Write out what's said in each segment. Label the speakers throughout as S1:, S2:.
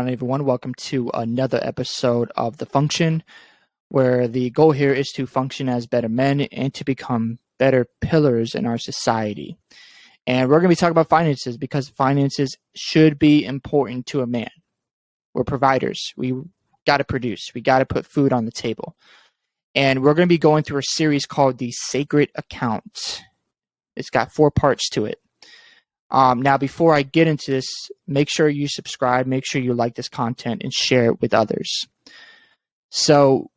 S1: on, everyone? Welcome to another episode of The Function, where the goal here is to function as better men and to become better pillars in our society. And we're going to be talking about finances because finances should be important to a man. We're providers. We got to produce. We got to put food on the table. And we're going to be going through a series called The Sacred Account. It's got 4 parts to it. Now, before I get into this, make sure you subscribe, make sure you like this content, and share it with others. So,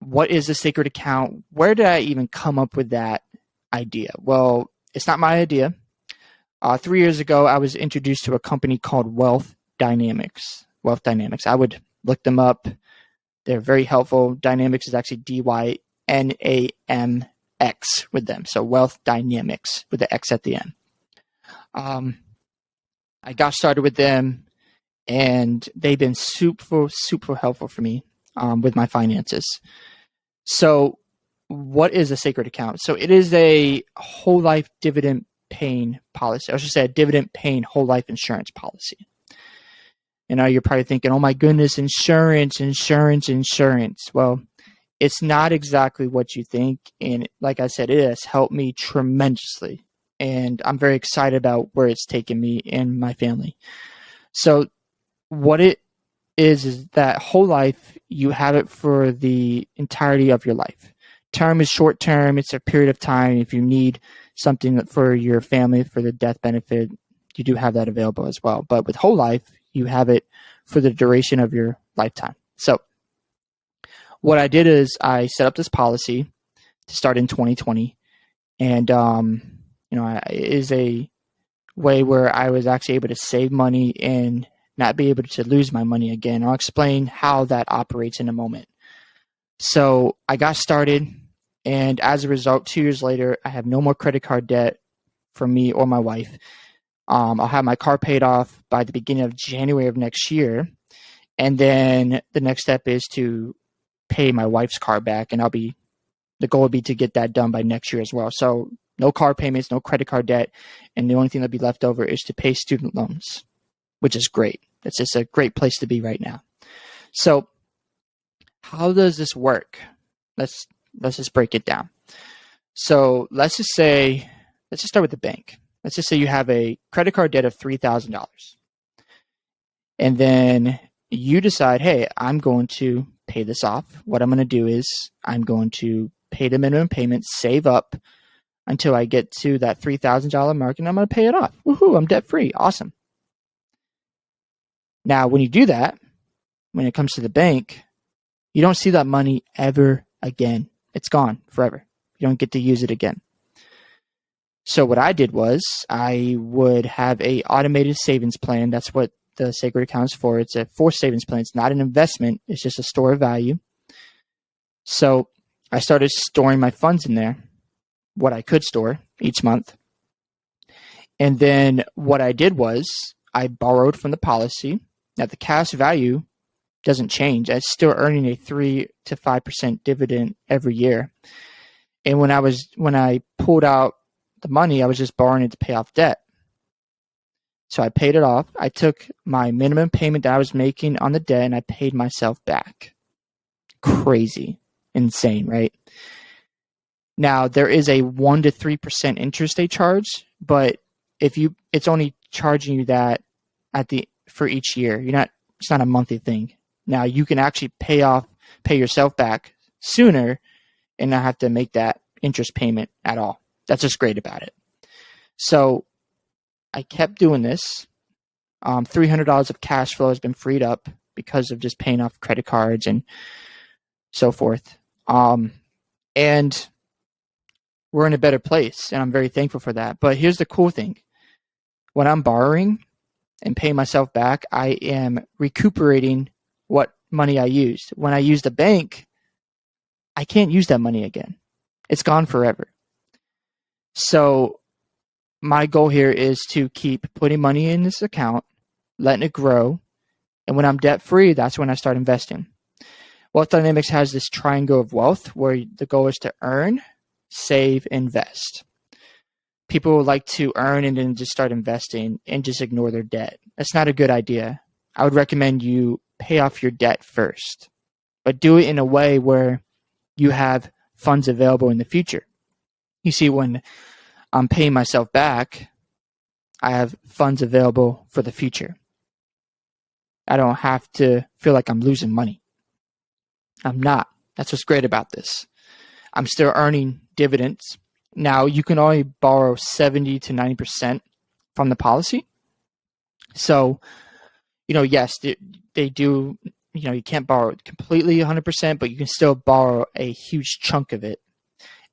S1: what is the sacred account? Where did I even come up with that idea? Well, it's not my idea. 3 years ago, I was introduced to a company called Wealth Dynamics. Wealth Dynamics. I would look them up. They're very helpful. Dynamics is actually DYNAMX with them. So, Wealth Dynamics with the X at the end. I got started with them, and they've been super helpful for me with my finances. So what is a sacred account? So it is a whole life dividend paying policy. I should say a dividend paying whole life insurance policy. You know, you're probably thinking, oh my goodness, insurance. Well, it's not exactly what you think. And like I said, it has helped me tremendously. And I'm very excited about where it's taken me and my family. So what it is that whole life, you have it for the entirety of your life. Term is short term. It's a period of time. If you need something for your family for the death benefit, you do have that available as well. But with whole life, you have it for the duration of your lifetime. So what I did is I set up this policy to start in 2020. And, it is a way where I was actually able to save money and not be able to lose my money again. I'll explain how that operates in a moment. So I got started, and as a result, 2 years later, I have no more credit card debt for me or my wife. I'll have my car paid off by the beginning of January of next year. And then the next step is to pay my wife's car back, and the goal would be to get that done by next year as well. So no car payments, no credit card debt, and the only thing that'll be left over is to pay student loans, which is great. It's just a great place to be right now. So how does this work? Let's just break it down. So let's just start with the bank. Let's just say you have a credit card debt of $3,000. And then you decide, hey, I'm going to pay this off. What I'm going to do is I'm going to pay the minimum payment, save up until I get to that $3,000 mark, and I'm going to pay it off. Woohoo, I'm debt free. Awesome. Now, when you do that, when it comes to the bank, you don't see that money ever again. It's gone forever. You don't get to use it again. So what I did was I would have a automated savings plan. That's what the sacred account is for. It's a forced savings plan. It's not an investment. It's just a store of value. So I started storing my funds in there, what I could store each month. And then what I did was I borrowed from the policy. Now the cash value doesn't change. I'm still earning a 3 to 5% dividend every year. And when I pulled out the money, I was just borrowing it to pay off debt. So I paid it off. I took my minimum payment that I was making on the debt and I paid myself back. Crazy. Insane, right? Now, there is a 1 to 3% interest they charge, but it's only charging you that for each year. It's not a monthly thing. Now, you can actually pay yourself back sooner and not have to make that interest payment at all. That's just great about it. So I kept doing this. $300 of cash flow has been freed up because of just paying off credit cards and so forth. And we're in a better place, and I'm very thankful for that. But here's the cool thing. When I'm borrowing and paying myself back, I am recuperating what money I used. When I use the bank, I can't use that money again. It's gone forever. So my goal here is to keep putting money in this account, letting it grow, and when I'm debt-free, that's when I start investing. Wealth Dynamics has this triangle of wealth where the goal is to earn, save, invest. People like to earn and then just start investing and just ignore their debt. That's not a good idea. I would recommend you pay off your debt first, but do it in a way where you have funds available in the future. You see, when I'm paying myself back, I have funds available for the future. I don't have to feel like I'm losing money. I'm not. That's what's great about this. I'm still earning dividends. Now, you can only borrow 70 to 90% from the policy. So, yes, they do, you can't borrow it completely 100%, but you can still borrow a huge chunk of it.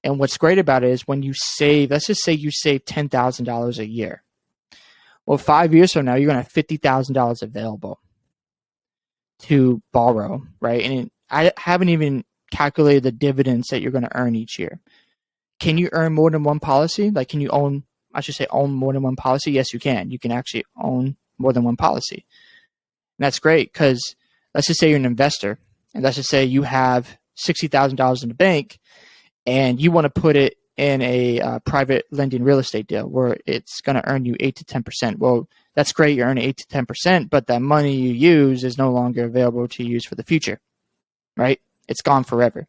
S1: And what's great about it is when you save, let's just say you save $10,000 a year. Well, 5 years from now, you're going to have $50,000 available to borrow, right? And I haven't even calculated the dividends that you're going to earn each year. Can you earn more than one policy? Like, can you own more than one policy? Yes, you can. You can actually own more than one policy. And that's great because let's just say you're an investor, and let's just say you have $60,000 in the bank, and you want to put it in a private lending real estate deal where it's going to earn you 8 to 10%. Well, that's great. You're earning 8 to 10%, but that money you use is no longer available to use for the future, right? It's gone forever.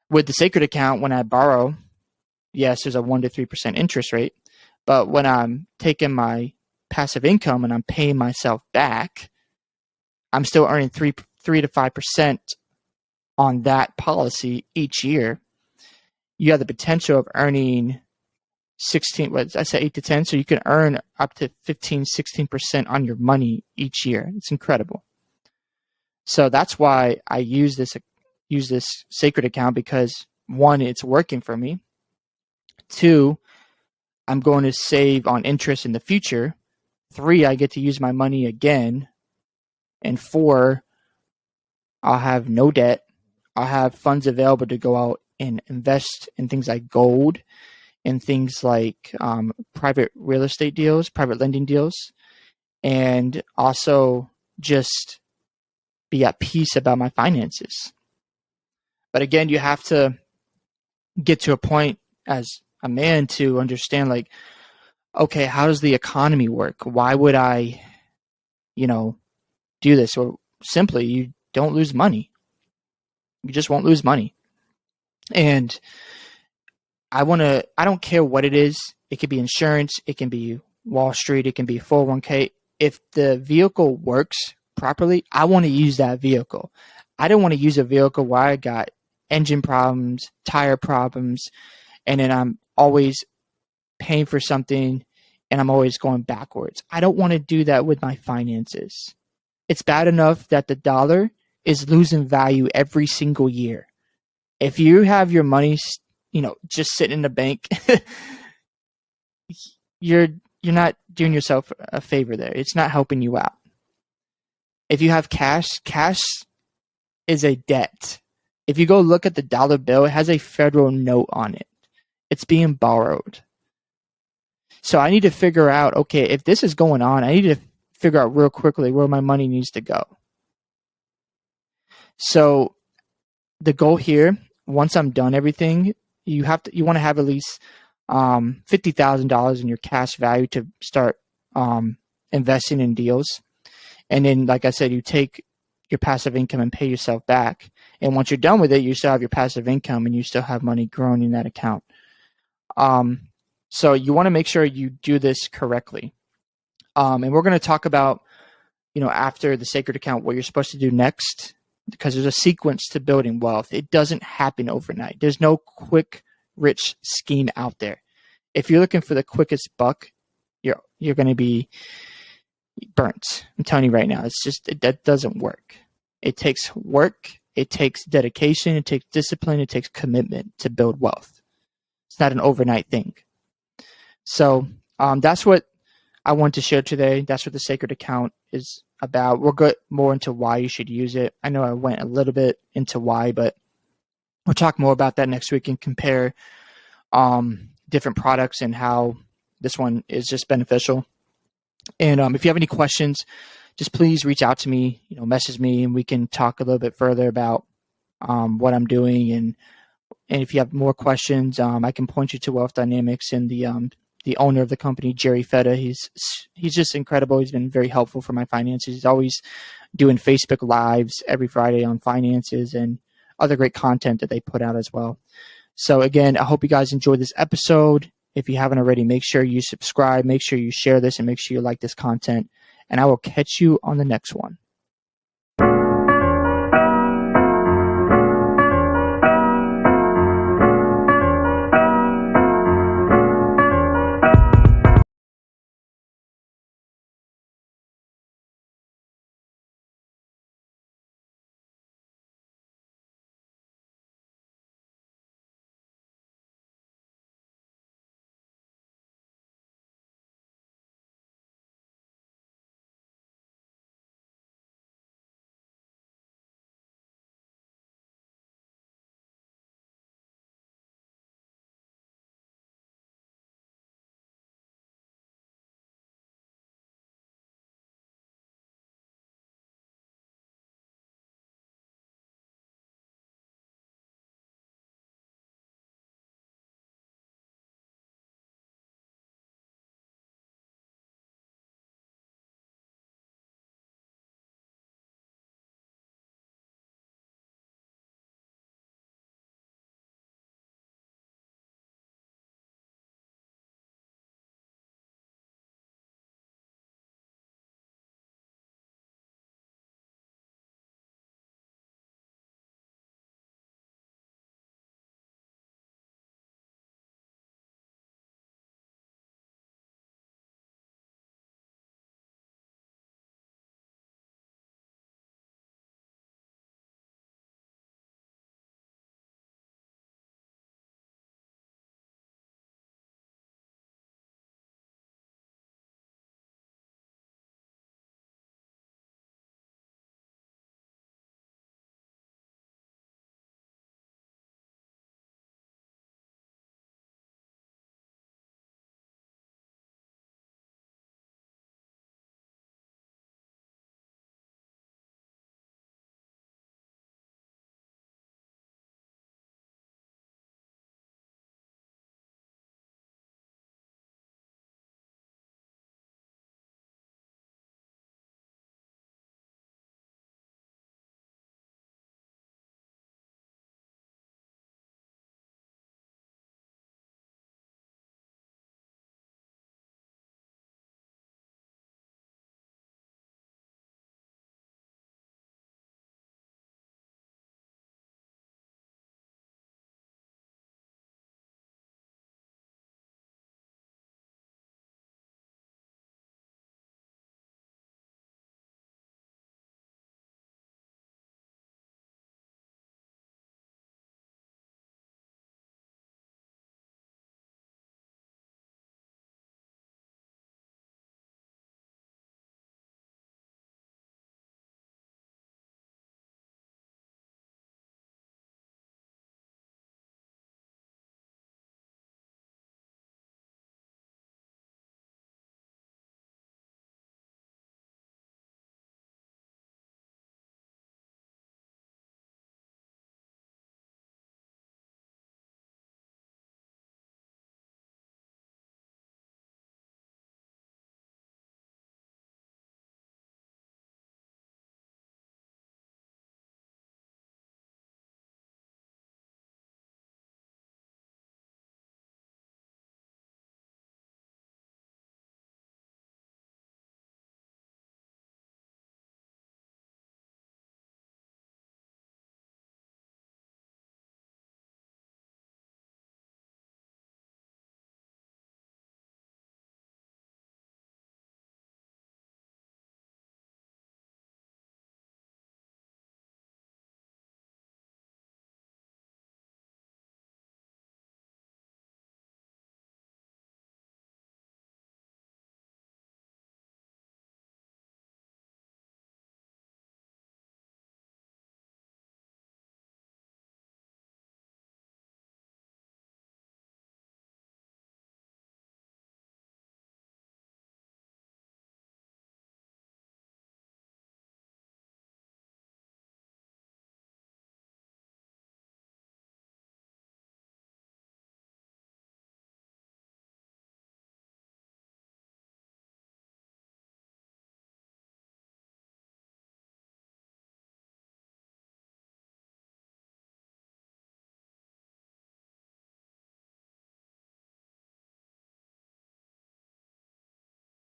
S1: With the Sacred account, when I borrow, yes, there's a 1 to 3% interest rate, but when I'm taking my passive income and I'm paying myself back, I'm still earning 3 to 5% on that policy each year. You have the potential of earning 8 to 10. So you can earn up to 15, 16% on your money each year. It's incredible. So that's why I use this Sacred account, because 1, it's working for me. 2, I'm going to save on interest in the future. 3, I get to use my money again. And 4, I'll have no debt. I'll have funds available to go out and invest in things like gold and things like private real estate deals, private lending deals, and also just be at peace about my finances. But again, you have to get to a point as a man to understand, like, okay, how does the economy work? Why would I, do this? Or simply, you don't lose money. You just won't lose money. And I don't care what it is. It could be insurance. It can be Wall Street. It can be 401k. If the vehicle works properly, I want to use that vehicle. I don't want to use a vehicle where I got engine problems, tire problems, and then I'm always paying for something and I'm always going backwards. I don't want to do that with my finances. It's bad enough that the dollar is losing value every single year. If you have your money, just sitting in the bank, you're not doing yourself a favor there. It's not helping you out. If you have cash is a debt. If you go look at the dollar bill, it has a federal note on it. It's being borrowed. So I need to figure out, okay, if this is going on, I need to figure out real quickly where my money needs to go. So the goal here, once I'm done everything, you want to have at least $50,000 in your cash value to start investing in deals. And then, like I said, you take your passive income and pay yourself back. And once you're done with it, you still have your passive income and you still have money growing in that account. So you want to make sure you do this correctly. And we're going to talk about, after the Sacred account, what you're supposed to do next, because there's a sequence to building wealth. It doesn't happen overnight. There's no quick, rich scheme out there. If you're looking for the quickest buck, you're going to be burnt. I'm telling you right now, that doesn't work. It takes work. It takes dedication. It takes discipline. It takes commitment to build wealth. It's not an overnight thing. So that's what I want to share today. That's what the Sacred account is about. We'll get more into why you should use it. I know I went a little bit into why, but we'll talk more about that next week and compare different products and how this one is just beneficial. And if you have any questions, just please reach out to me, message me, and we can talk a little bit further about what I'm doing. And if you have more questions, I can point you to Wealth Dynamics in the the owner of the company, Jerry Feta. He's just incredible. He's been very helpful for my finances. He's always doing Facebook Lives every Friday on finances and other great content that they put out as well. So again, I hope you guys enjoyed this episode. If you haven't already, make sure you subscribe, make sure you share this, and make sure you like this content. And I will catch you on the next one.